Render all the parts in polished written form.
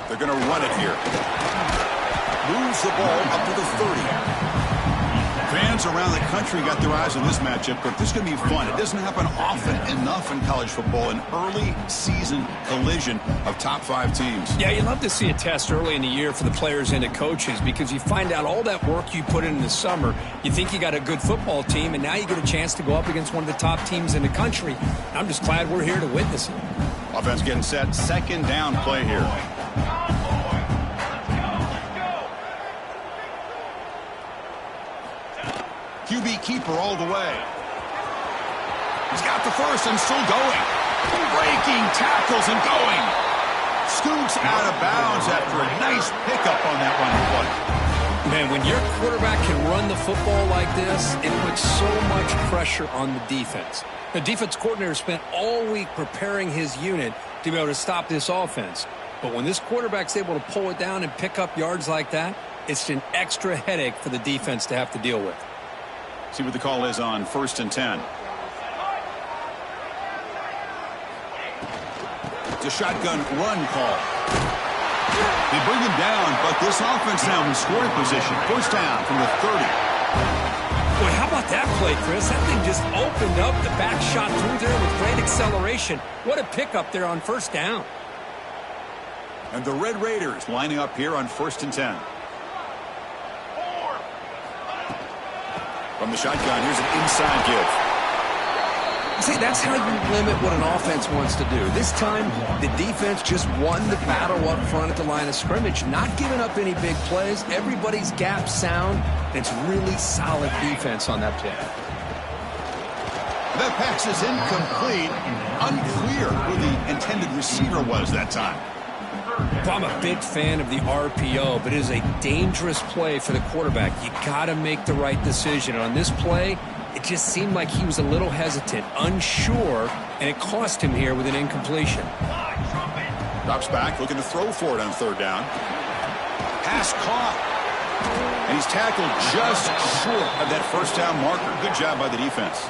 They're going to run it here. Moves the ball up to the 30. Fans around the country got their eyes on this matchup, but this is going to be fun. It doesn't happen often enough in college football, an early season collision of top 5 teams. Yeah, you love to see a test early in the year for the players and the coaches because you find out all that work you put in the summer. You think you got a good football team, and now you get a chance to go up against one of the top teams in the country. I'm just glad we're here to witness it. Offense getting set. Second down play here. QB keeper all the way. He's got the first and still going. Breaking tackles and going. Scoots out of bounds after a nice pickup on that running play. Man, when your quarterback can run the football like this, it puts so much pressure on the defense. The defense coordinator spent all week preparing his unit to be able to stop this offense. But when this quarterback's able to pull it down and pick up yards like that, it's an extra headache for the defense to have to deal with. See what the call is on 1st and 10. It's a shotgun run call. They bring him down, but this offense now in scoring position. First down from the 30. Boy, how about that play, Chris? That thing just opened up. The back shot through there with great acceleration. What a pickup there on first down. And the Red Raiders lining up here on 1st and 10. From the shotgun, here's an inside give. See, that's how you limit what an offense wants to do. This time, the defense just won the battle up front at the line of scrimmage, not giving up any big plays. Everybody's gap sound. It's really solid defense on that play. That pass is incomplete. Unclear who the intended receiver was that time. I'm a big fan of the RPO, but it is a dangerous play for the quarterback. You got to make the right decision. And on this play, it just seemed like he was a little hesitant, unsure, and it cost him here with an incompletion. Drops back, looking to throw for it on 3rd down. Pass caught. And he's tackled just short of that first down marker. Good job by the defense.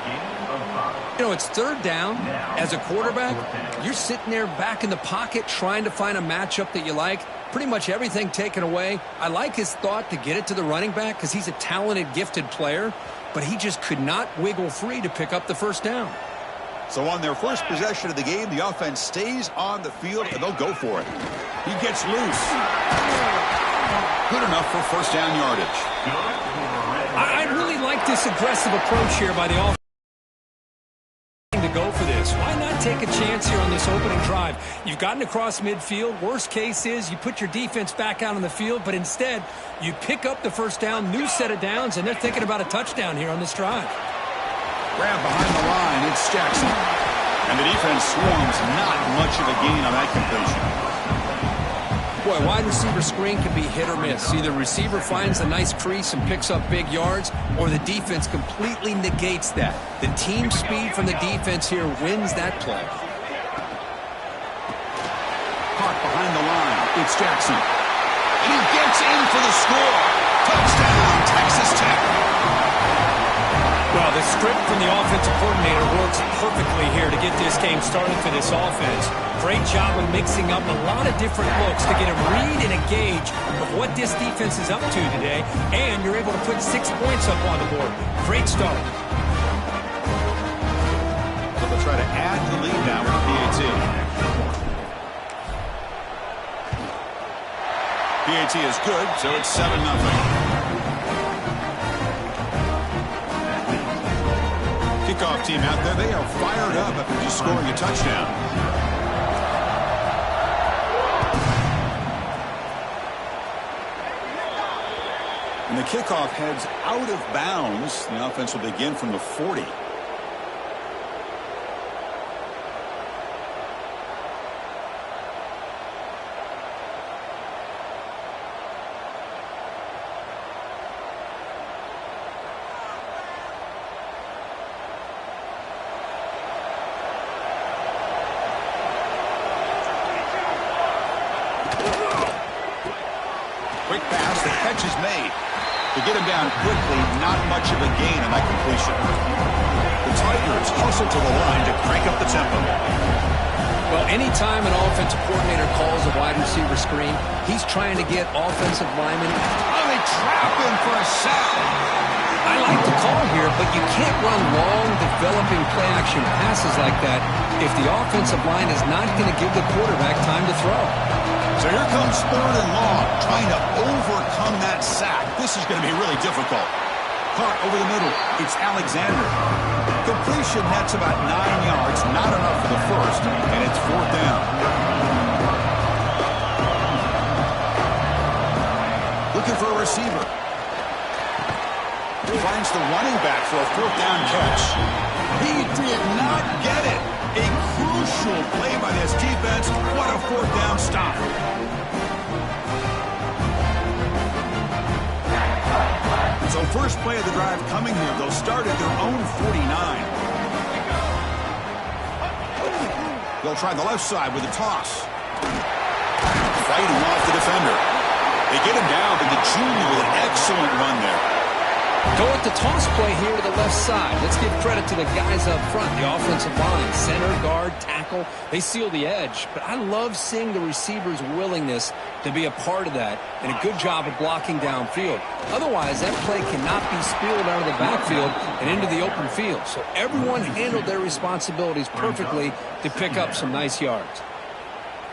You know, it's 3rd down. As a quarterback, you're sitting there back in the pocket trying to find a matchup that you like. Pretty much everything taken away. I like his thought to get it to the running back because he's a talented, gifted player, but he just could not wiggle free to pick up the first down. So on their first possession of the game, the offense stays on the field, and they'll go for it. He gets loose. Good enough for first down yardage. I really like this aggressive approach here by the offense to go for this. Why not take a chance here on this opening drive? You've gotten across midfield. Worst case is you put your defense back out on the field, but instead you pick up the first down, new set of downs, and they're thinking about a touchdown here on this drive. Grab behind the line, it's Jackson. And the defense swarms, not much of a gain on that completion. Boy, wide receiver screen can be hit or miss. Either receiver finds a nice crease and picks up big yards, or the defense completely negates that. The team speed from the defense here wins that play. Caught behind the line, it's Jackson. And he gets in for the score. Touchdown, Texas Tech. Well, the script from the offensive coordinator works perfectly here to get this game started for this offense. Great job of mixing up a lot of different looks to get a read and a gauge of what this defense is up to today, and you're able to put 6 points up on the board. Great start. They'll try to add the lead now with PAT. PAT is good, so it's 7-0. Kickoff team out there, they are fired up after just scoring a touchdown. And the kickoff heads out of bounds. The offense will begin from the 40. Quick pass, the catch is made. To get him down quickly, not much of a gain on that completion. The Tigers hustle to the line to crank up the tempo. Well, anytime an offensive coordinator calls a wide receiver screen, he's trying to get offensive linemen. Oh, they trap him for a sack. I like the call here, but you can't run long, developing play-action passes like that if the offensive line is not going to give the quarterback time to throw. So here comes 3rd and long, trying to overcome that sack. This is going to be really difficult. Caught over the middle. It's Alexander. Completion nets about 9 yards, not enough for the first, and it's 4th down. Looking for a receiver. Finds the running back for a 4th down catch. He did not get it. A crucial play by this defense. What a 4th down stop. So first play of the drive coming here. They'll start at their own 49. They'll try the left side with a toss. Fighting off the defender. They get him down, but the junior with an excellent run there. Go with the toss play here to the left side. Let's give credit to the guys up front, the offensive line, center, guard, tackle. They seal the edge. But I love seeing the receiver's willingness to be a part of that and a good job of blocking downfield. Otherwise, that play cannot be spilled out of the backfield and into the open field. So everyone handled their responsibilities perfectly to pick up some nice yards.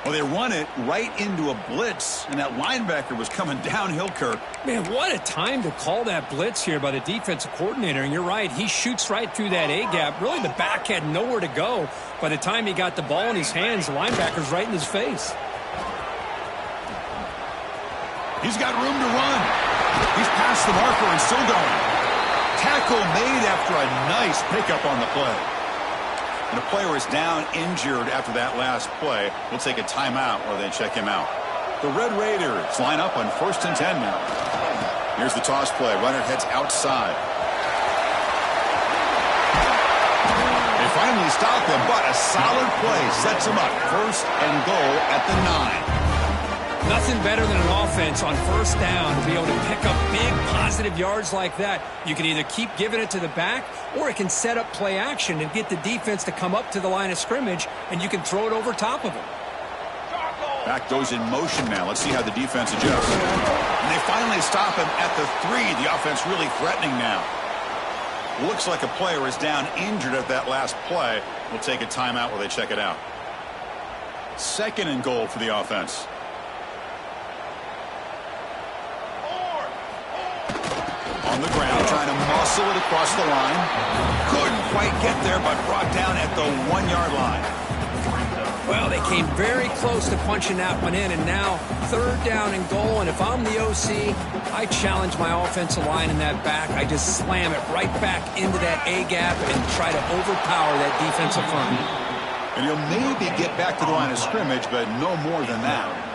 Well, they run it right into a blitz, and that linebacker was coming downhill, Kirk. Man, what a time to call that blitz here by the defensive coordinator. And you're right, he shoots right through that A-gap. Really, the back had nowhere to go. By the time he got the ball in his hands, the linebacker's right in his face. He's got room to run. He's past the marker and still going. Tackle made after a nice pickup on the play. And the player is down injured after that last play. We'll take a timeout while they check him out. The Red Raiders line up on 1st and 10 now. Here's the toss play. Runner heads outside. They finally stop him, but a solid play sets him up. 1st and goal at the 9. Nothing better than an offense on 1st down to be able to pick up big positive yards like that. You can either keep giving it to the back, or it can set up play action and get the defense to come up to the line of scrimmage, and you can throw it over top of them. Back goes in motion now. Let's see how the defense adjusts. And they finally stop him at the 3. The offense really threatening now. Looks like a player is down injured at that last play. We'll take a timeout while they check it out. 2nd and goal for the offense. On the ground, trying to muscle it across the line. Couldn't quite get there, but brought down at the 1-yard line. Well, they came very close to punching that one in, and now 3rd down and goal. And if I'm the OC, I challenge my offensive line in that back. I just slam it right back into that A-gap and try to overpower that defensive front. And he'll maybe get back to the line of scrimmage, but no more than that.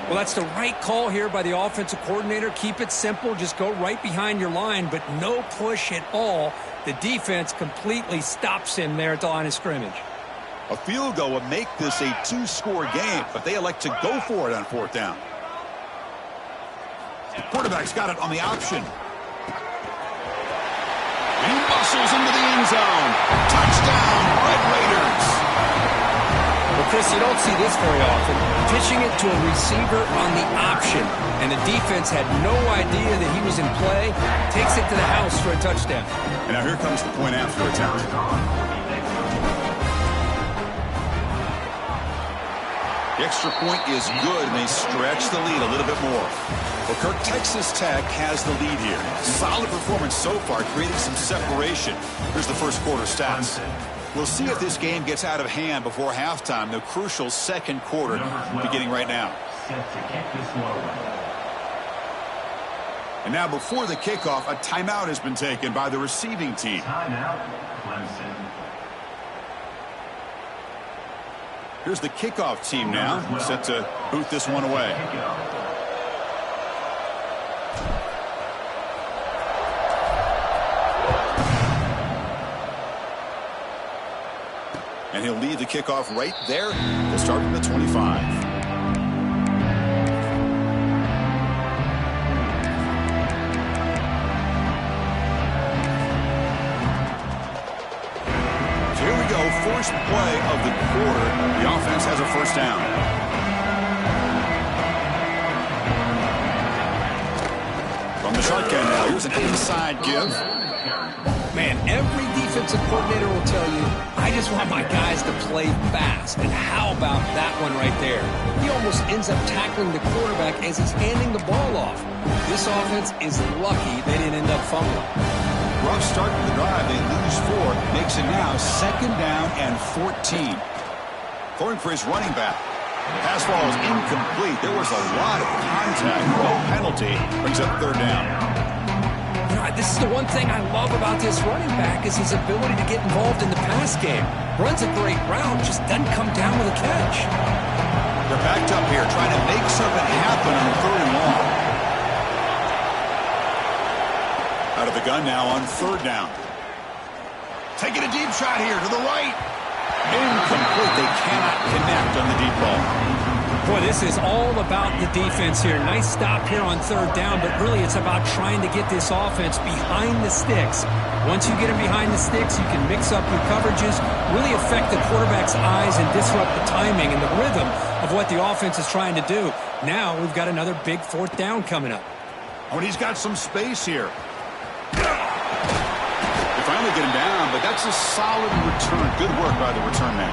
Well, that's the right call here by the offensive coordinator. Keep it simple. Just go right behind your line, but no push at all. The defense completely stops him there at the line of scrimmage. A field goal would make this a 2-score game, but they elect to go for it on 4th down. The quarterback's got it on the option. He muscles into the end zone. Touchdown, Red Raiders. Well, Chris, you don't see this very often. Pitching it to a receiver on the option, and the defense had no idea that he was in play. Takes it to the house for a touchdown. And now here comes the point after attempt. The extra point is good, and they stretch the lead a little bit more. Well, Kirk, Texas Tech has the lead here. Solid performance so far, creating some separation. Here's the first quarter stats. We'll see if this game gets out of hand before halftime, the crucial 2nd quarter beginning right now. And now before the kickoff, a timeout has been taken by the receiving team. Timeout, Clemson. Here's the kickoff team now, set to boot this one away. And he'll lead the kickoff right there. We'll start from the 25. So here we go, first play of the quarter. first down. From the shotgun now, here's an inside give. Man, every defensive coordinator will tell you, I just want my guys to play fast. And how about that one right there? He almost ends up tackling the quarterback as he's handing the ball off. This offense is lucky they didn't end up fumbling. Rough start to the drive. They lose 4. Makes it now 2nd down and 14. Going for his running back. Pass ball is incomplete. There was a lot of contact. A penalty brings up 3rd down. You know, this is the one thing I love about this running back is his ability to get involved in the pass game. Runs a great route, just doesn't come down with a catch. They're backed up here trying to make something happen on 3rd and long. Out of the gun now on 3rd down. Taking a deep shot here to the right. Incomplete. They cannot connect on the deep ball. Boy, this is all about the defense here. Nice stop here on 3rd down, but really it's about trying to get this offense behind the sticks. Once you get them behind the sticks, you can mix up your coverages, really affect the quarterback's eyes and disrupt the timing and the rhythm of what the offense is trying to do. Now we've got another big 4th down coming up. Oh, and he's got some space here. They finally get him down, but that's a solid return. Good work by the return man.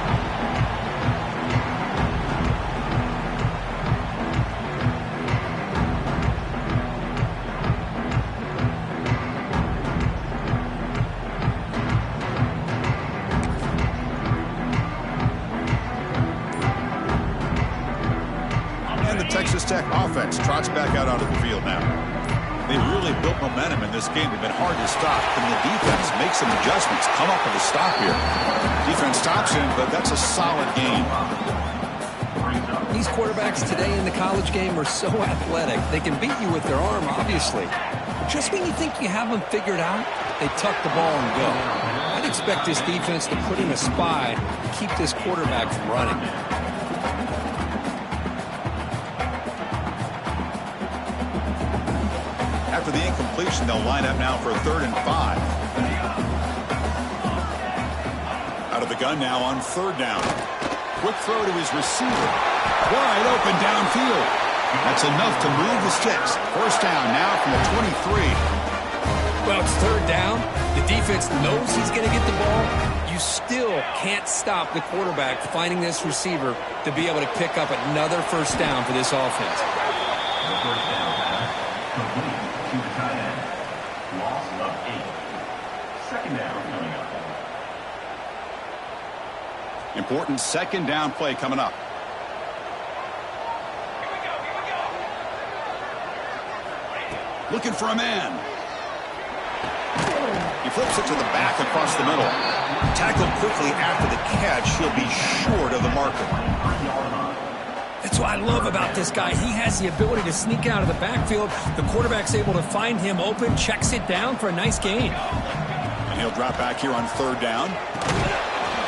And the Texas Tech offense trots back out onto the field now. They really built momentum in this game. They've been hard to stop. And the defense makes some adjustments. Come up with a stop here. Defense stops him, but that's a solid game. These quarterbacks today in the college game are so athletic. They can beat you with their arm, obviously. Just when you think you have them figured out, they tuck the ball and go. I'd expect this defense to put in a spy to keep this quarterback from running. After the incompletion, they'll line up now for 3rd and 5. Out of the gun now on 3rd down. Quick throw to his receiver. Wide open downfield. That's enough to move the sticks. 1st down now from the 23. Well, it's 3rd down. The defense knows he's going to get the ball. You still can't stop the quarterback finding this receiver to be able to pick up another 1st down for this offense. The 1st down pass complete to the tight end. Loss of 8. 2nd down coming up. Important 2nd down play coming up. Looking for a man. He flips it to the back across the middle. Tackled quickly after the catch. He'll be short of the marker. That's what I love about this guy. He has the ability to sneak out of the backfield. The quarterback's able to find him open, checks it down for a nice gain. And he'll drop back here on 3rd down.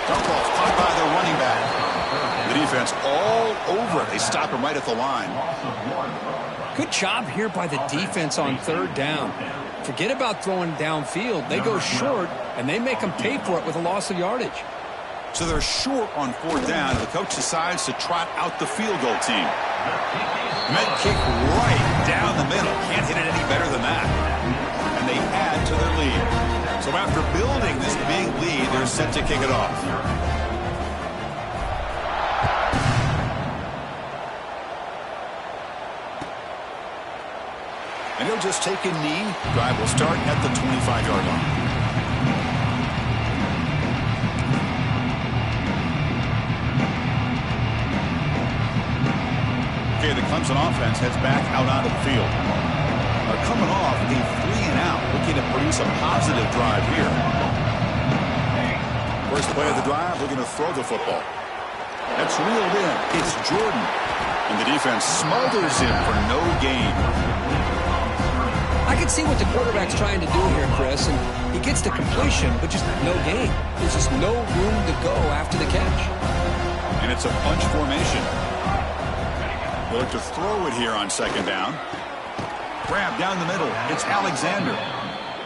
Dump off caught by the running back. The defense all over it. They stop him right at the line. Good job here by the defense on 3rd down. Forget about throwing downfield. They go short, and they make them pay for it with a loss of yardage. So they're short on 4th down. The coach decides to trot out the field goal team. Med kick right down the middle. Can't hit it any better than that. And they add to their lead. So after building this big lead, they're set to kick it off. And he'll just take a knee. Drive will start at the 25-yard line. Okay, the Clemson offense heads back out onto the field. They're coming off a 3-and-out, looking to produce a positive drive here. First play of the drive, looking to throw the football. That's reeled in. It's Jordan. And the defense smothers him for no gain. I can see what the quarterback's trying to do here, Chris, and he gets the completion, but just no gain. There's just no room to go after the catch. And it's a bunch formation. They'll look to throw it here on 2nd down. Grab down the middle. It's Alexander.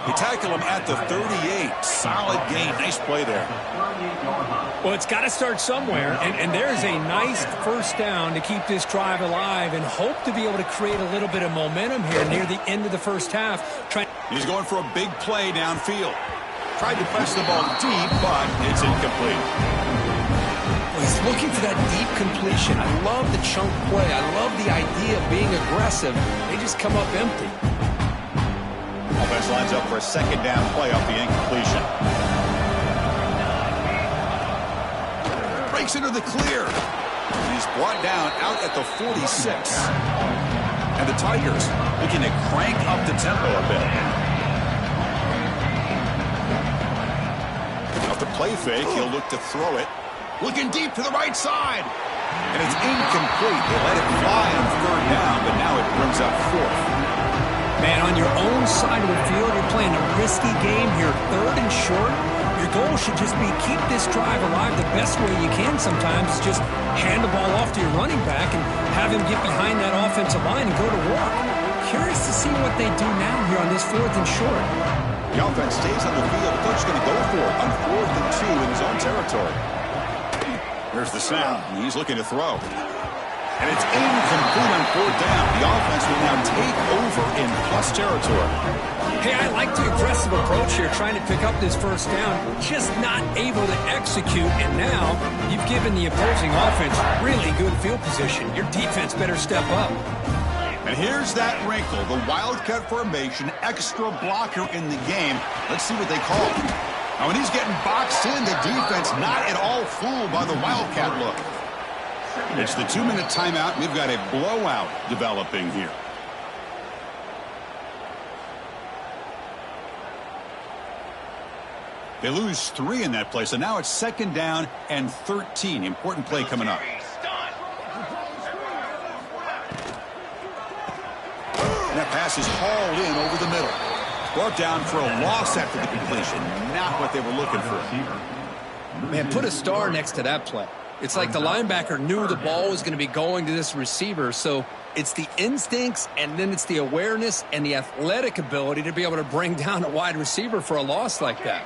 They tackle him at the 38. Solid gain. Nice play there. Well, it's got to start somewhere, and there's a nice first down to keep this drive alive and hope to be able to create a little bit of momentum here near the end of the first half. He's going for a big play downfield. Tried to press the ball deep, but it's incomplete. Well, he's looking for that deep completion. I love the chunk play. I love the idea of being aggressive. They just come up empty. Offense lines up for a second down play off the incompletion. Breaks into the clear. He's brought down out at the 46. And the Tigers looking to crank up the tempo a bit. Off the play fake, he'll look to throw it. Looking deep to the right side. And it's incomplete. They let it fly on third down, but now it brings up fourth. Man, on your own side of the field, you're playing a risky game here. Third and short. Your goal should just be keep this drive alive the best way you can sometimes. Is just hand the ball off to your running back and have him get behind that offensive line and go to work. Curious to see what they do now here on this fourth and short. The offense stays on the field. The coach is going to go for it on 4th and 2 in his own territory. There's the snap. He's looking to throw. And it's incomplete on 4th down. The offense will now take over in plus territory. Hey, I like the aggressive approach here, trying to pick up this first down, just not able to execute, and now you've given the opposing offense really good field position. Your defense better step up. And here's that wrinkle, the wildcat formation, extra blocker in the game. Let's see what they call it. Now, when he's getting boxed in, the defense not at all fooled by the wildcat look. It's the 2-minute timeout. We've got a blowout developing here. They lose 3 in that play, so now it's 2nd down and 13. Important play coming up. And that pass is hauled in over the middle. Brought down for a loss after the completion. Not what they were looking for. Man, put a star next to that play. It's like the linebacker knew the ball was going to be going to this receiver, so it's the instincts and then it's the awareness and the athletic ability to be able to bring down a wide receiver for a loss like that.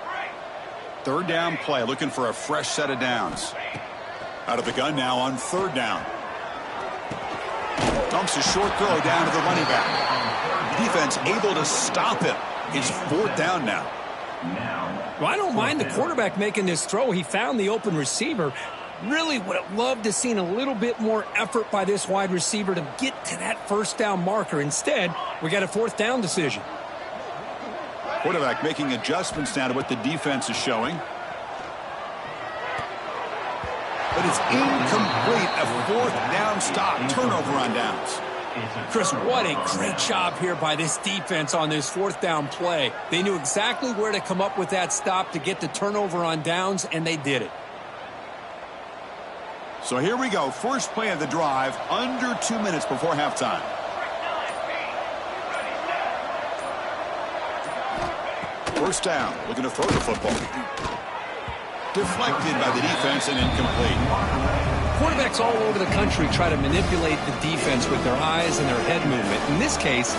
3rd down play, looking for a fresh set of downs. Out of the gun now on 3rd down. Dumps a short throw down to the running back. Defense able to stop him. It's 4th down now. Well, I don't mind the quarterback making this throw. He found the open receiver. Really would have loved to seen a little bit more effort by this wide receiver to get to that first down marker. Instead, we got a 4th down decision. Quarterback making adjustments now to what the defense is showing. But it's incomplete. A 4th down stop. Turnover on downs. Chris, what a great job here by this defense on this 4th down play. They knew exactly where to come up with that stop to get the turnover on downs, and they did it. So here we go. First play of the drive, under 2 minutes before halftime. First down, looking to throw the football. Deflected by the defense and incomplete. Quarterbacks all over the country try to manipulate the defense with their eyes and their head movement. In this case,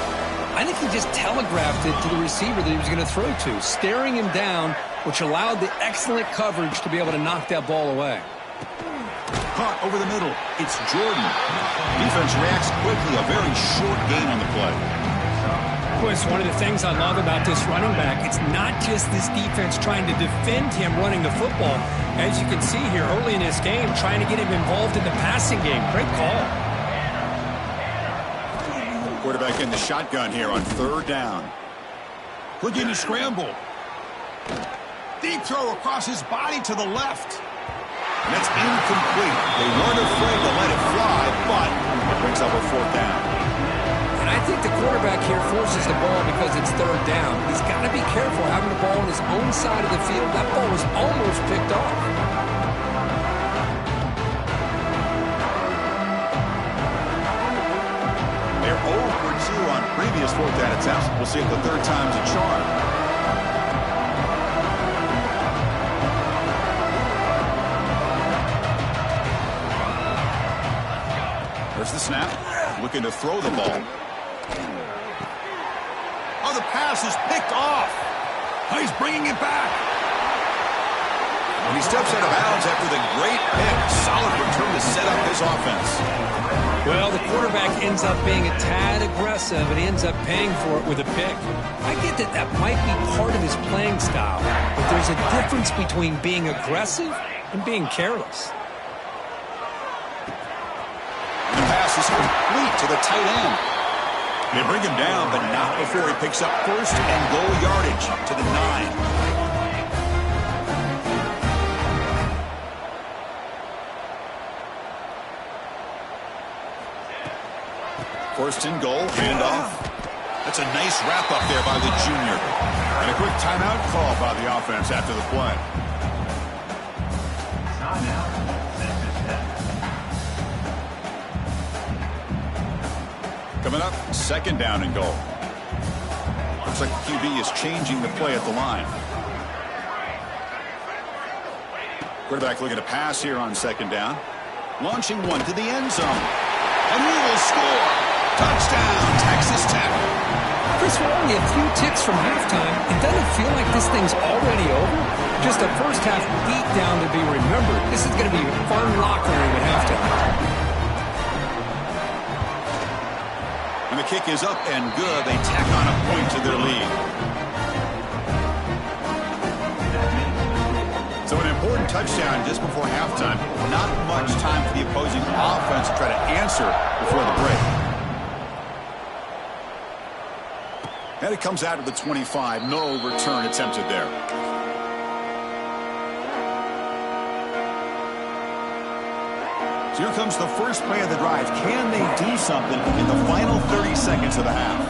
I think he just telegraphed it to the receiver that he was going to throw to, staring him down, which allowed the excellent coverage to be able to knock that ball away. Caught over the middle. It's Jordan. Defense reacts quickly. A very short gain on the play. Chris, one of the things I love about this running back, it's not just this defense trying to defend him running the football. As you can see here early in this game, trying to get him involved in the passing game. Great call. Quarterback in the shotgun here on 3rd down. Looking to scramble. Deep throw across his body to the left. And that's incomplete. They weren't afraid to let it fly, but it brings up a 4th down. And I think the quarterback here forces the ball because it's 3rd down. He's got to be careful having the ball on his own side of the field. That ball was almost picked off. They're 0 for 2 on previous 4th down attempts. We'll see if the 3rd time's a charm. There's the snap. Looking to throw the ball. Oh, the pass is picked off. Oh, he's bringing it back. And he steps out of bounds after the great pick. Solid return to set up his offense. Well, the quarterback ends up being a tad aggressive, and he ends up paying for it with a pick. I get that that might be part of his playing style, but there's a difference between being aggressive and being careless. The pass is complete to the tight end. They bring him down, but not before he picks up first and goal yardage to the 9. First and goal, handoff. That's a nice wrap-up there by the junior. And a quick timeout call by the offense after the play. Timeout, Texastech. Coming up, second down and goal. Looks like the QB is changing the play at the line. Quarterback looking to pass here on second down. Launching one to the end zone. And he will score. Touchdown, Texastech. Chris, we're only a few ticks from halftime. It doesn't feel like this thing's already over. Just a first-half beatdown to be remembered. This is going to be a fun locker room at halftime. And the kick is up and good. They tack on a point to their lead. So an important touchdown just before halftime. Not much time for the opposing offense to try to answer before the break. And it comes out of the 25. No return attempted there. So here comes the first play of the drive. Can they do something in the final 30 seconds of the half?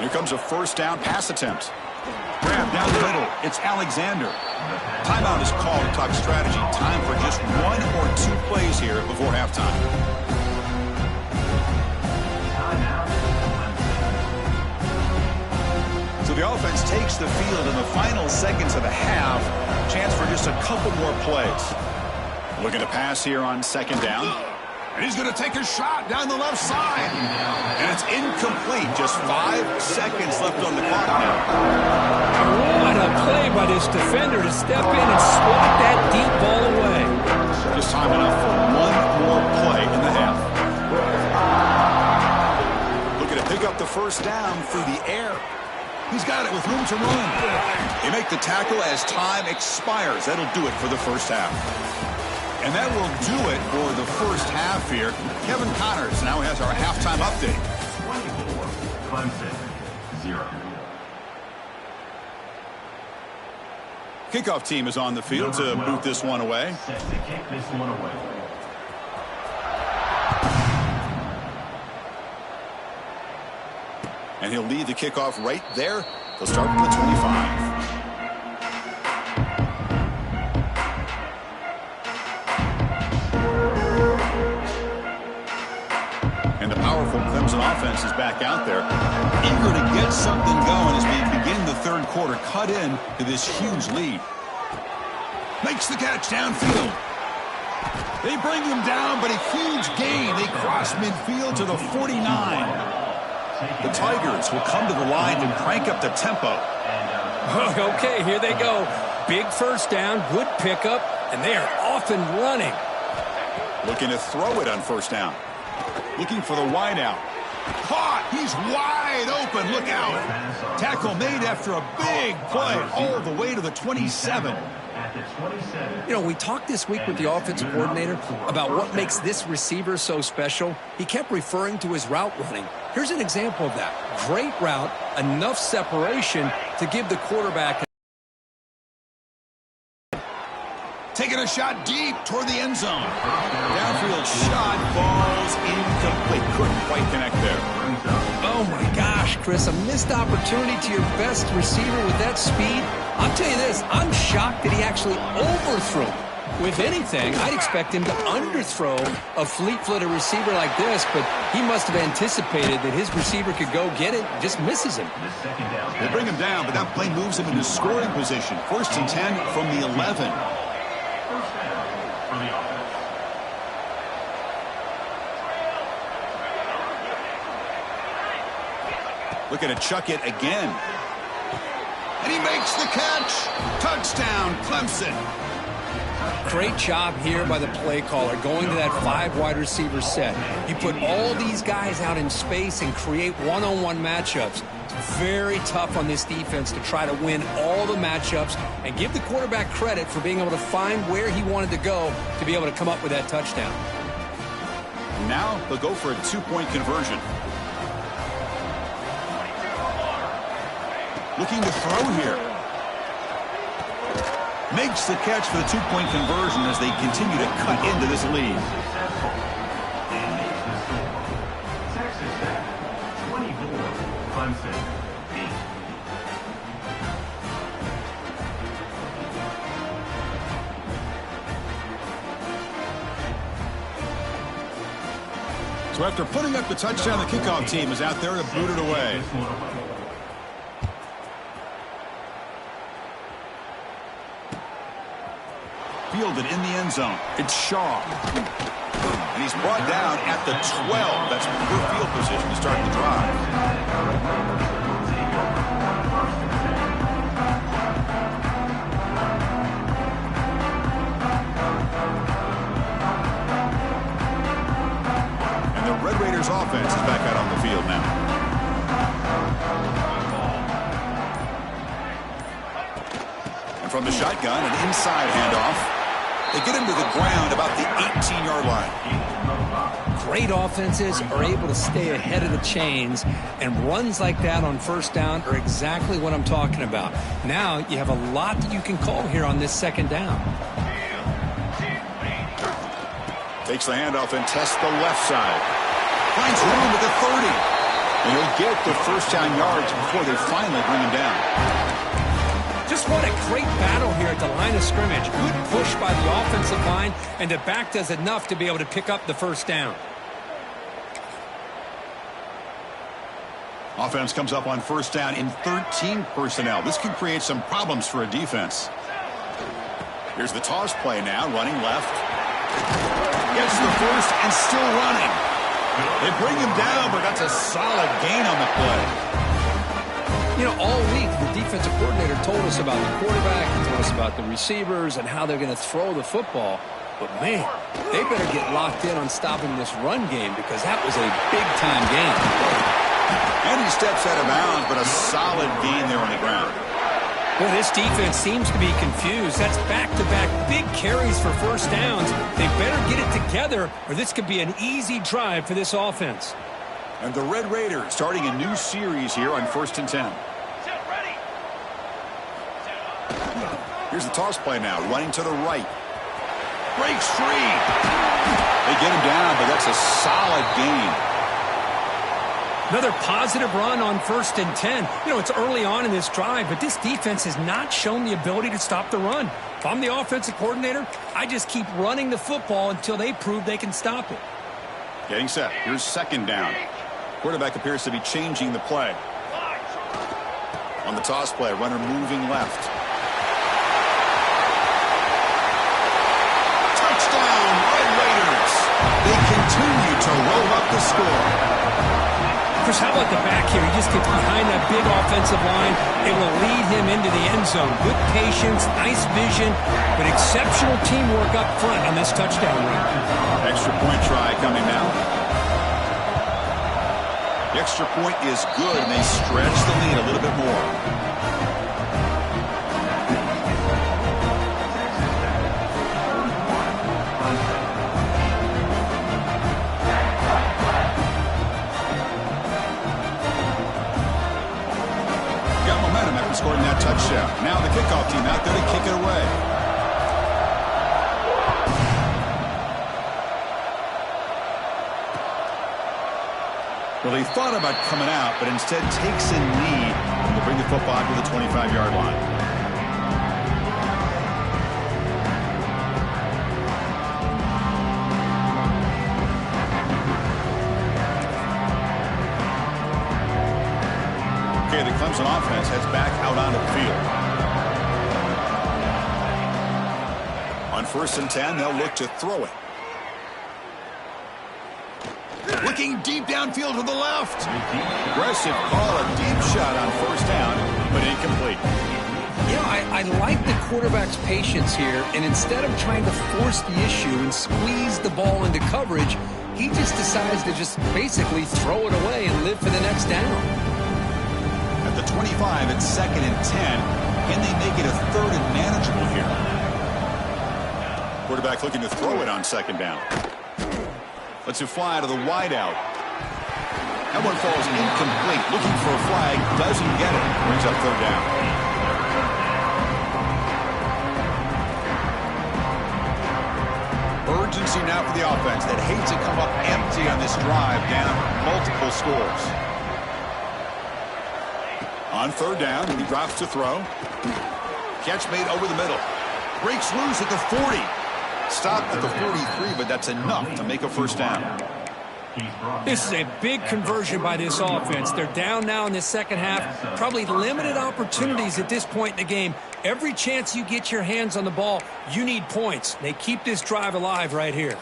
Here comes a first down pass attempt. Grab down the middle. It's Alexander. Timeout is called to talk strategy. Time for just 1 or 2 plays here before halftime. So the offense takes the field in the final seconds of the half. Chance for just a couple more plays. Looking to pass here on second down. And he's going to take a shot down the left side. And it's incomplete. Just 5 seconds left on the clock now. What a play by this defender to step in and swat that deep ball away. Just time enough for 1 more play in the half. Looking to pick up the first down through the air. He's got it with room to run. They make the tackle as time expires. That'll do it for the first half. And that will do it for the first half here. Kevin Connors now has our halftime update. 24, Clemson, 0. Kickoff team is on the field to boot this one away. Set to kick this one away. And he'll lead the kickoff right there. They'll start from the 25. And the powerful Clemson offense is back out there, eager to get something going as we begin the third quarter, cut in to this huge lead. Makes the catch downfield. They bring him down, but a huge gain. They cross midfield to the 49. The Tigers will come to the line and crank up the tempo. Okay, here they go. Big first down, good pickup, and they are off and running. Looking to throw it on first down. Looking for the wideout. Caught! He's wide open. Look out. Tackle made after a big play all the way to the 27. You know, we talked this week with the offensive coordinator about what makes this receiver so special. He kept referring to his route running. Here's an example of that. Great route, enough separation to give the quarterback. Taking a shot deep toward the end zone. Downfield shot, balls incomplete. Couldn't quite connect there. Oh my gosh, Chris, a missed opportunity to your best receiver with that speed. I'll tell you this, I'm shocked that he actually overthrew. With anything, I'd expect him to underthrow a fleet-footed receiver like this, but he must have anticipated that his receiver could go get it and just misses him. They bring him down, but that play moves him into scoring position. 1st and 10 from the 11. Looking to chuck it again. And he makes the catch. Touchdown, Clemson. Great job here by the play caller, going to that 5 wide receiver set. You put all these guys out in space and create one-on-one matchups. It's very tough on this defense to try to win all the matchups and give the quarterback credit for being able to find where he wanted to go to be able to come up with that touchdown. Now they'll go for a 2-point conversion. Looking to throw here. Makes the catch for the 2-point conversion as they continue to cut into this lead. Texastech 24, Clemson 8. So after putting up the touchdown, the kickoff team is out there to boot it away. Fielded in the end zone. It's Shaw. And he's brought down at the 12. That's poor field position to start the drive. And the Red Raiders offense is back out on the field now. And from the shotgun, an inside handoff. They get him to the ground about the 18-yard line. Great offenses are able to stay ahead of the chains, and runs like that on first down are exactly what I'm talking about. Now you have a lot that you can call here on this second down. Takes the handoff and tests the left side. Finds room at the 30. And he'll get the first down yards before they finally bring him down. Just what a great battle here at the line of scrimmage. Good push by the offensive line, and the back does enough to be able to pick up the first down. Offense comes up on first down in 13 personnel. This can create some problems for a defense. Here's the toss play now, running left. Gets the first and still running. They bring him down, but that's a solid gain on the play. You know, all week, the defensive coordinator told us about the quarterback, he told us about the receivers and how they're going to throw the football. But, man, they better get locked in on stopping this run game because that was a big-time game. And he steps out of bounds, but a solid gain there on the ground. Well, this defense seems to be confused. That's back-to-back big carries for first downs. They better get it together or this could be an easy drive for this offense. And the Red Raiders starting a new series here on 1st and 10. Here's the toss play now, running to the right. Breaks free. They get him down, but that's a solid gain. Another positive run on 1st and 10. You know, it's early on in this drive, but this defense has not shown the ability to stop the run. If I'm the offensive coordinator, I just keep running the football until they prove they can stop it. Getting set. Here's second down. Quarterback appears to be changing the play. On the toss play, runner moving left. Touchdown, Red Raiders. They continue to roll up the score. Chris, how about the back here? He just gets behind that big offensive line. It will lead him into the end zone. Good patience, nice vision, but exceptional teamwork up front on this touchdown run. Extra point try coming now. The extra point is good, and they stretch the lead a little bit more. Got momentum after scoring that touchdown. Now the kickoff team out there to kick it away. Well, he thought about coming out, but instead takes a knee to bring the football to the 25-yard line. Okay, the Clemson offense heads back out onto the field. On 1st and 10, they'll look to throw it. looking deep downfield to the left. Aggressive call, a deep shot on first down, but incomplete. You know, I like the quarterback's patience here, and instead of trying to force the issue and squeeze the ball into coverage, he just decides to just basically throw it away and live for the next down. At the 25, it's 2nd and 10. Can they make it a 3rd and manageable here? Quarterback looking to throw it on 2nd down. Lets it fly to the wideout. That one falls incomplete. Looking for a flag. Doesn't get it. Brings up 3rd down. Urgency now for the offense that hates to come up empty on this drive, down multiple scores. On 3rd down, he drops to throw. Catch made over the middle. Breaks loose at the 40. Stopped at the 43, but that's enough to make a first down. This is a big conversion by this offense. They're down now in the second half. Probably limited opportunities at this point in the game. Every chance you get your hands on the ball, you need points. They keep this drive alive right here.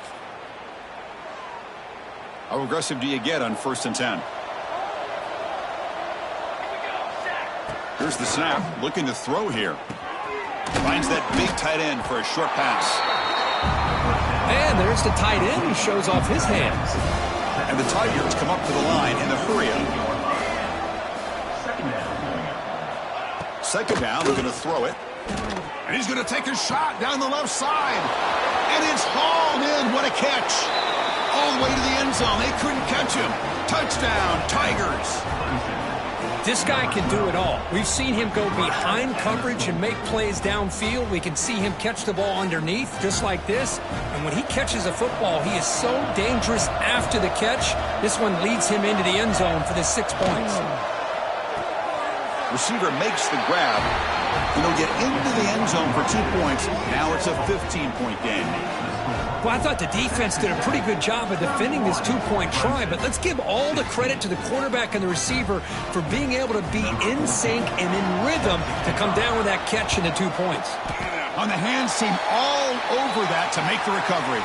How aggressive do you get on 1st and 10? Here's the snap. Looking to throw here. Finds that big tight end for a short pass. And there's the tight end who shows off his hands. And the Tigers come up to the line in the hurry-up. 2nd down, looking to throw it. And he's going to take a shot down the left side. And it's hauled in. What a catch. All the way to the end zone. They couldn't catch him. Touchdown, Tigers. This guy can do it all. We've seen him go behind coverage and make plays downfield. We can see him catch the ball underneath, just like this. And when he catches a football, he is so dangerous after the catch. This one leads him into the end zone for the 6 points. Receiver makes the grab. And he'll get into the end zone for 2 points. Now it's a 15-point game. Well, I thought the defense did a pretty good job of defending this 2-point try, but let's give all the credit to the quarterback and the receiver for being able to be in sync and in rhythm to come down with that catch and the 2 points. On the hands team all over that to make the recovery.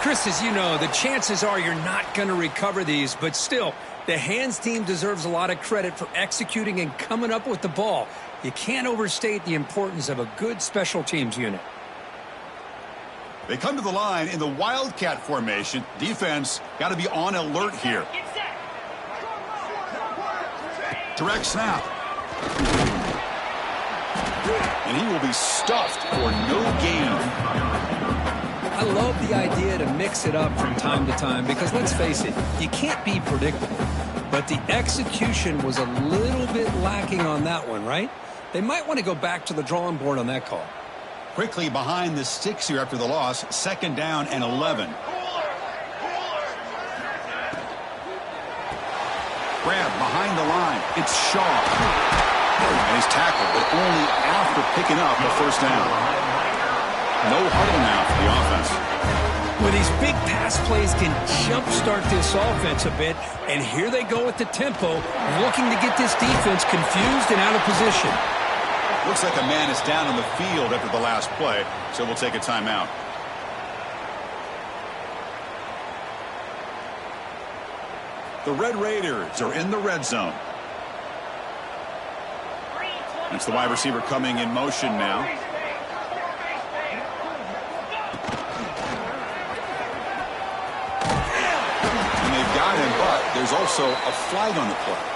Chris, as you know, the chances are you're not going to recover these, but still, the hands team deserves a lot of credit for executing and coming up with the ball. You can't overstate the importance of a good special teams unit. They come to the line in the Wildcat formation. Defense got to be on alert here. Direct snap. And he will be stuffed for no gain. I love the idea to mix it up from time to time because, let's face it, you can't be predictable. But the execution was a little bit lacking on that one, right? They might want to go back to the drawing board on that call. Quickly behind the sticks here after the loss. 2nd down and 11. Grab behind the line. It's Shaw. And he's tackled, but only after picking up a first down. No huddle now for the offense. Well, these big pass plays can jumpstart this offense a bit, and here they go with the tempo, looking to get this defense confused and out of position. Looks like a man is down on the field after the last play, so we'll take a timeout. The Red Raiders are in the red zone. It's the wide receiver coming in motion now. And they've got him, but there's also a flag on the play.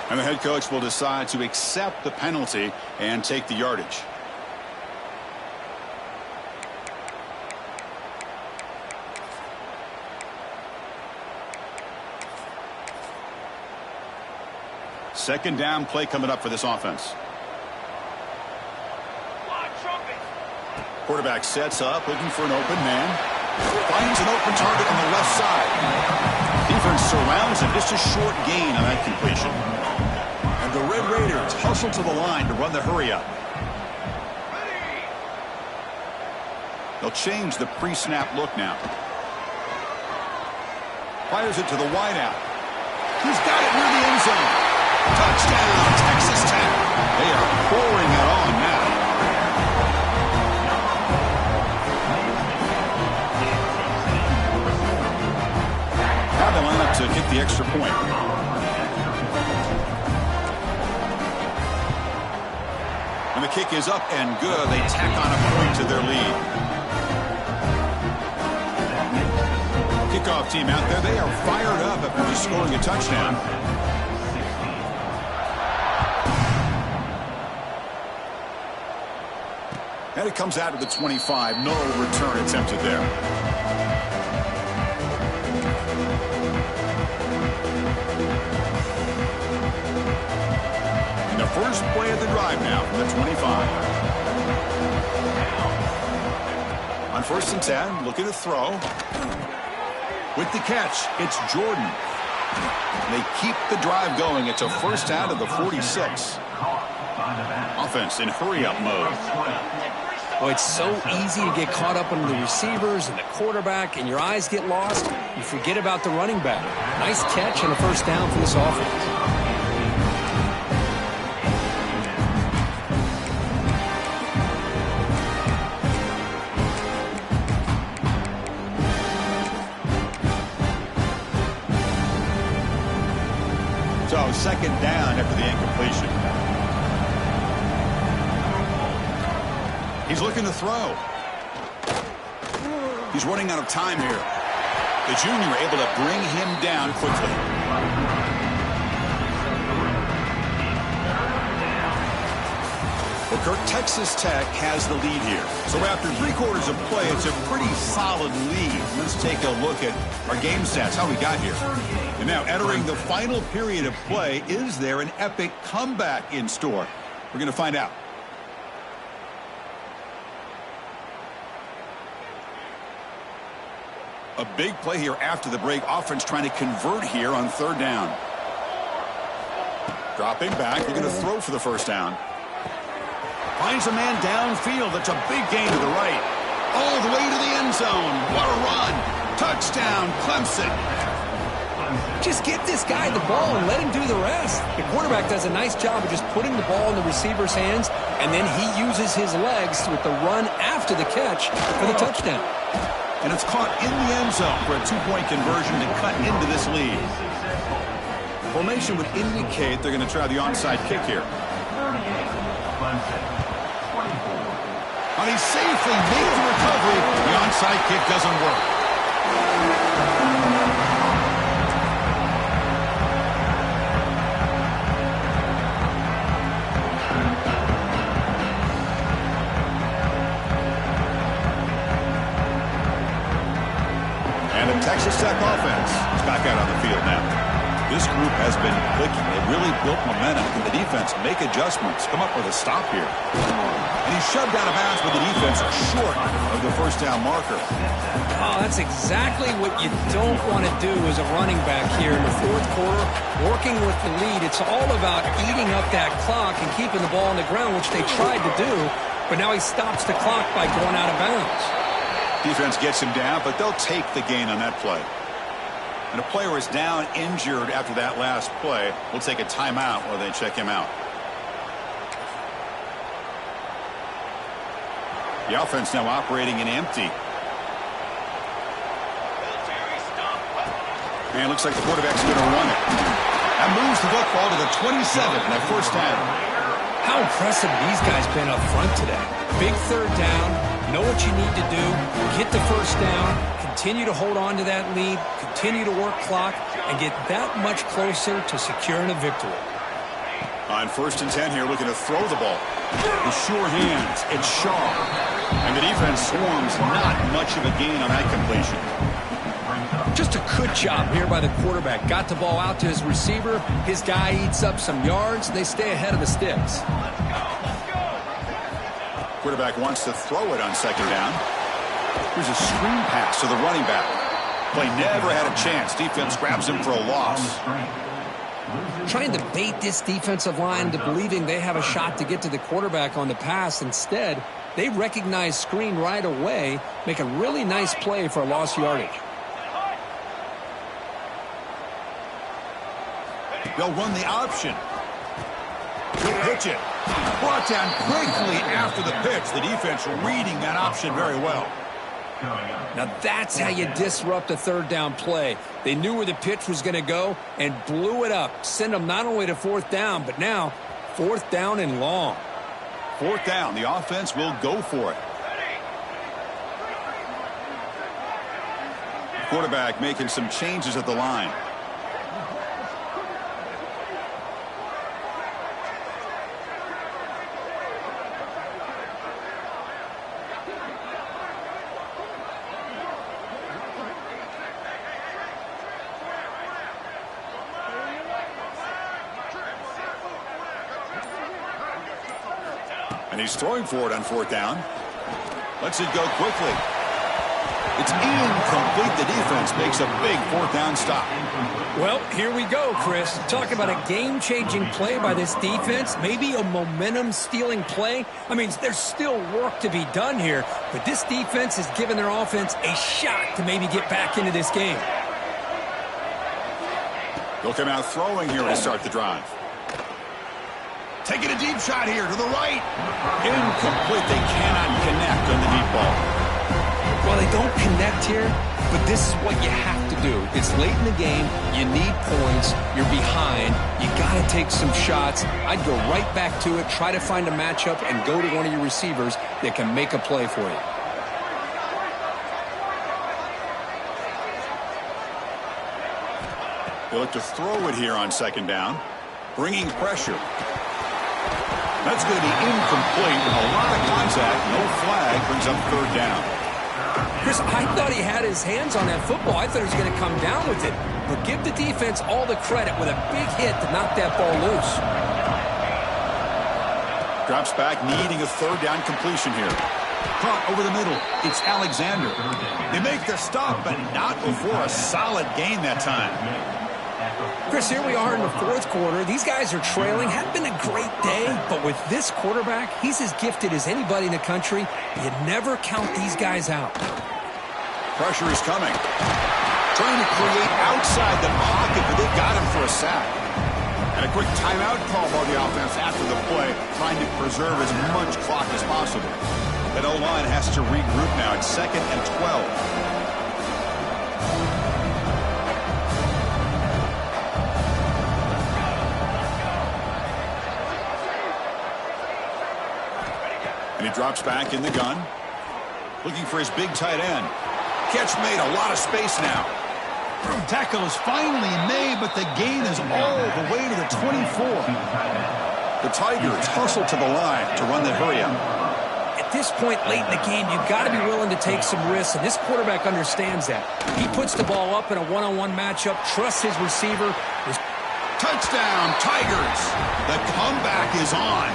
And the head coach will decide to accept the penalty and take the yardage. Second down play coming up for this offense. Quarterback sets up, looking for an open man. Finds an open target on the left side. Defense surrounds him. Just a short gain on that completion. And the Red Raiders hustle to the line to run the hurry-up. They'll change the pre-snap look now. Fires it to the wideout. He's got it near the end zone. Touchdown, Texastech. They are pouring it on now. the extra point. And the kick is up and good. They tack on a point to their lead. Kickoff team out there. They are fired up after just scoring a touchdown. And it comes out of the 25. No return attempted there. And the first play of the drive now from the 25. On 1st and 10, looking to throw. With the catch, it's Jordan. They keep the drive going. It's a first out of the 46. Offense in hurry-up mode. Oh, it's so easy to get caught up on the receivers and the quarterback, and your eyes get lost. You forget about the running back. Nice catch and a first down for this offense. So, second down after the incompletion. He's looking to throw. He's running out of time here. The junior able to bring him down quickly. Well, Kirk, Texas Tech has the lead here. So after 3/4 of play, it's a pretty solid lead. Let's take a look at our game stats, how we got here. And now entering the final period of play, is there an epic comeback in store? We're going to find out. A big play here after the break. Offense trying to convert here on 3rd down. Dropping back. They're going to throw for the first down. Finds a man downfield. That's a big gain to the right. All the way to the end zone. What a run. Touchdown, Clemson. Just get this guy the ball and let him do the rest. The quarterback does a nice job of just putting the ball in the receiver's hands, and then he uses his legs with the run after the catch for the touchdown. And it's caught in the end zone for a 2-point conversion to cut into this lead. Formation would indicate they're going to try the onside kick here. And he safely made the recovery. The onside kick doesn't work. Texas Tech offense is back out on the field now. This group has been clicking. They really built momentum. Can the defense make adjustments? Come up with a stop here. And he's shoved out of bounds with the defense short of the first down marker. Oh, that's exactly what you don't want to do as a running back here in the 4th quarter. Working with the lead, it's all about eating up that clock and keeping the ball on the ground, which they tried to do. But now he stops the clock by going out of bounds. Defense gets him down, but they'll take the gain on that play. And a player is down injured after that last play. We'll take a timeout while they check him out. The offense now operating in empty. And it looks like the quarterback's going to run it. That moves the football to the 27 and a first down. How impressive these guys been up front today. Big 3rd down. Know what you need to do, get the first down, continue to hold on to that lead, continue to work clock, and get that much closer to securing a victory. On 1st and 10 here, looking to throw the ball. With sure hands, it's Shaw. And the defense swarms, not much of a gain on that completion. Just a good job here by the quarterback. Got the ball out to his receiver. His guy eats up some yards. They stay ahead of the sticks. Quarterback wants to throw it on 2nd down. Here's a screen pass to the running back. Play never had a chance. Defense grabs him for a loss. Trying to bait this defensive line into believing they have a shot to get to the quarterback on the pass. Instead, they recognize screen right away, make a really nice play for a lost yardage. They'll run the option. He'll pitch it. Brought down quickly after the pitch. The defense reading that option very well. coming up. Now that's how you disrupt a third down play. They knew where the pitch was going to go and blew it up. Send them not only to fourth down, but now fourth down and long. Fourth down, the offense will go for it. Quarterback making some changes at the line. And he's throwing for it on fourth down. Lets it go quickly. It's incomplete. The defense makes a big fourth down stop. Well, here we go, Chris. Talk about a game-changing play by this defense. Maybe a momentum-stealing play. I mean, there's still work to be done here, but this defense has given their offense a shot to maybe get back into this game. They'll come out throwing here to start the drive. Taking a deep shot here to the right. Incomplete. They cannot connect on the deep ball. Well, they don't connect here, but this is what you have to do. It's late in the game. You need points. You're behind. You got to take some shots. I'd go right back to it, try to find a matchup, and go to one of your receivers that can make a play for you. They look to throw it here on second down, bringing pressure. That's going to be incomplete. A lot of contact. No flag. Brings up third down. Chris, I thought he had his hands on that football. I thought he was going to come down with it. But give the defense all the credit with a big hit to knock that ball loose. Drops back, needing a third down completion here. Caught over the middle. It's Alexander. They make the stop, but not before a solid gain that time. Chris, here we are in the fourth quarter. These guys are trailing. Hadn't been a great day, but with this quarterback, he's as gifted as anybody in the country. You never count these guys out. Pressure is coming. Trying to create outside the pocket, but they got him for a sack. And a quick timeout call by the offense after the play, trying to preserve as much clock as possible. That O-line has to regroup now. It's 2nd and 12. And he drops back in the gun, looking for his big tight end. Catch made, a lot of space now. Tackle is finally made, but the gain is all the way to the 24. The Tigers hustle to the line to run the hurry up. At this point late in the game, you've got to be willing to take some risks, and this quarterback understands that. He puts the ball up in a one-on-one matchup, trusts his receiver. Touchdown, Tigers! The comeback is on.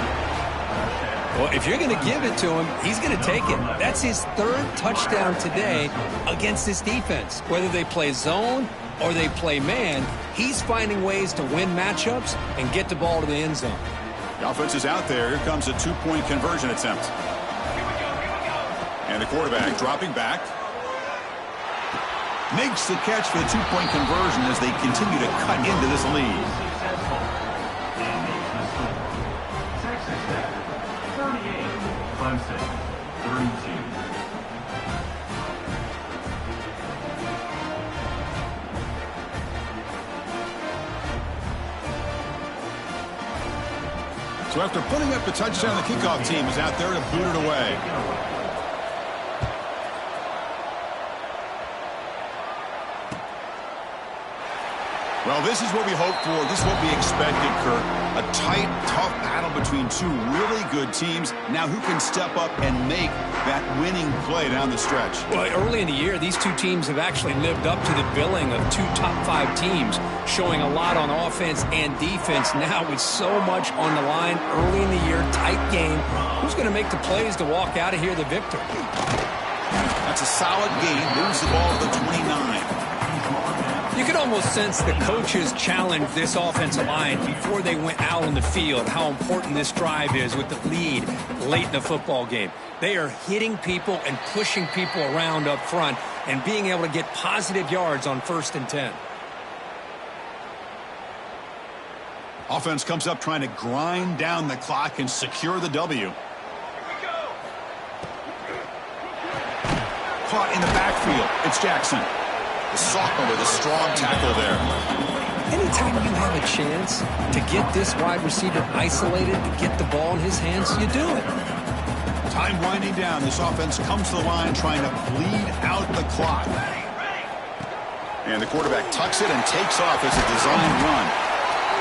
Well, if you're going to give it to him, he's going to take it. That's his third touchdown today against this defense. Whether they play zone or they play man, he's finding ways to win matchups and get the ball to the end zone. The offense is out there. Here comes a two-point conversion attempt. And the quarterback dropping back. Makes the catch for the two-point conversion as they continue to cut into this lead. Clemson, 32. So after putting up the touchdown, the kickoff team is out there to boot it away. Well, this is what we hoped for. This is what we expected, Kurt. A tight, tough battle between two really good teams. Now who can step up and make that winning play down the stretch? Well, early in the year, these two teams have actually lived up to the billing of two top-5 teams, showing a lot on offense and defense. Now with so much on the line early in the year, tight game, who's going to make the plays to walk out of here the victor? That's a solid gain. Moves the ball to the 29. You could almost sense the coaches challenged this offensive line before they went out on the field, how important this drive is with the lead late in the football game. They are hitting people and pushing people around up front and being able to get positive yards on 1st and 10. Offense comes up trying to grind down the clock and secure the W. caught in the backfield. It's Jackson. The sophomore with a strong tackle there. Anytime you have a chance to get this wide receiver isolated, to get the ball in his hands, you do it. Time winding down. This offense comes to the line trying to bleed out the clock. And the quarterback tucks it and takes off as a design run.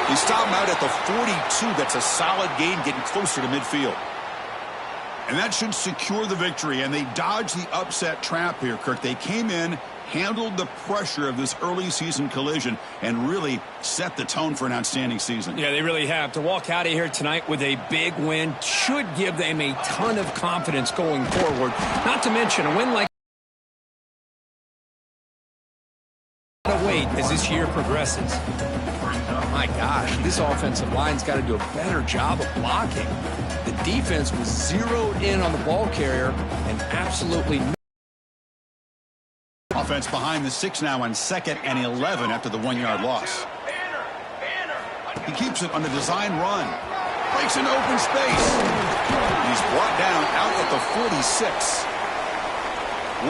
He stopped him out at the 42. That's a solid gain, getting closer to midfield. And that should secure the victory. And they dodged the upset trap here, Kirk. They came in, handled the pressure of this early season collision, and really set the tone for an outstanding season. Yeah, they really have. To walk out of here tonight with a big win should give them a ton of confidence going forward. Not to mention a win like wait as this year progresses. My gosh, this offensive line's got to do a better job of blocking. The defense was zeroed in on the ball carrier and absolutely offense behind the 6 now on 2nd and 11 after the 1-yard loss. He keeps it on the design run. Breaks into open space. He's brought down out at the 46.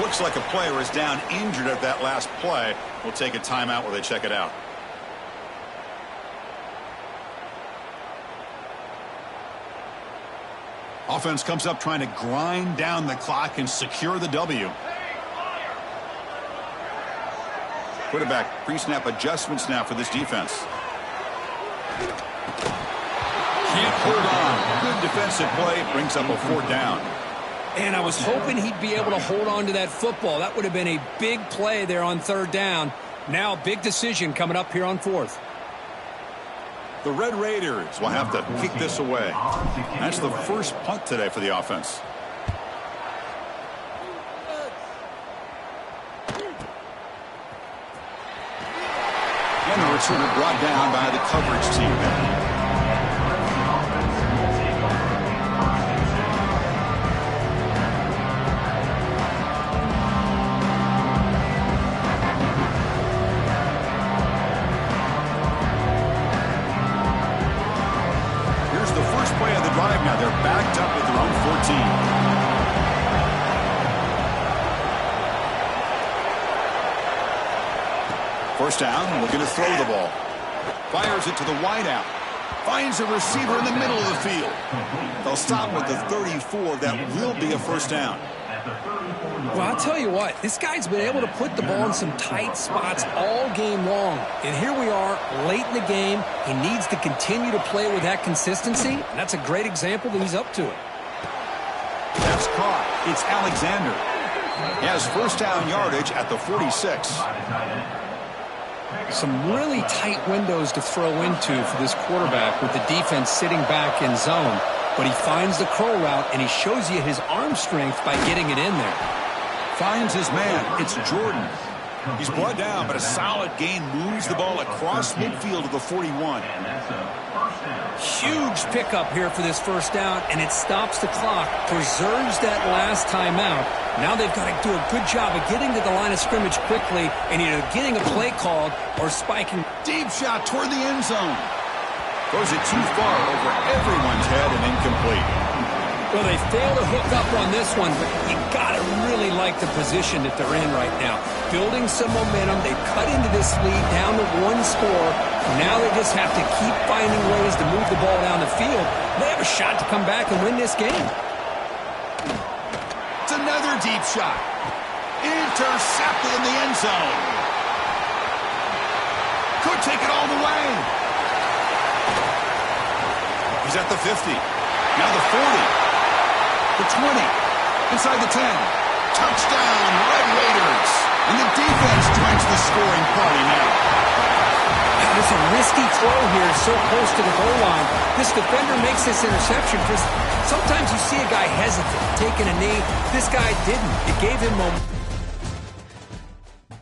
Looks like a player is down injured at that last play. We'll take a timeout while they check it out. Offense comes up trying to grind down the clock and secure the W. Quarterback pre-snap adjustments now for this defense. Can't hold on. Good defensive play. Brings up a 4th down. And I was hoping he'd be able to hold on to that football. That would have been a big play there on 3rd down. Now big decision coming up here on 4th. The Red Raiders will have to kick this away. That's the first punt today for the offense. And the returner brought down by the coverage team. Now they're backed up at their own 14. 1st down, looking to throw the ball. Fires it to the wideout. Finds a receiver in the middle of the field. They'll stop with the 34. That will be a 1st down. Well, I'll tell you what, this guy's been able to put the ball in some tight spots all game long. And here we are, late in the game. He needs to continue to play with that consistency. And that's a great example that he's up to it. That's caught. It's Alexander. He has 1st down yardage at the 46. Some really tight windows to throw into for this quarterback with the defense sitting back in zone. But he finds the curl route, and he shows you his arm strength by getting it in there. Finds his man. It's Jordan. He's brought down, but a solid gain moves the ball across midfield to the 41. Huge pickup here for this 1st down, and it stops the clock, preserves that last timeout. Now they've got to do a good job of getting to the line of scrimmage quickly and either getting a play called or spiking. Deep shot toward the end zone. Throws it too far over everyone's head and incomplete. Well, they fail to hook up on this one, but you got to really like the position that they're in right now. Building some momentum. They cut into this lead down to 1 score. Now they just have to keep finding ways to move the ball down the field. They have a shot to come back and win this game. It's another deep shot. Intercepted in the end zone. Could take it all the way. He's at the 50. Now the 40. The 20, inside the 10. Touchdown, Red Raiders. And the defense joins the scoring party now. Now, there's a risky throw here so close to the goal line. This defender makes this interception because sometimes you see a guy hesitant, taking a knee. This guy didn't. It gave him momentum.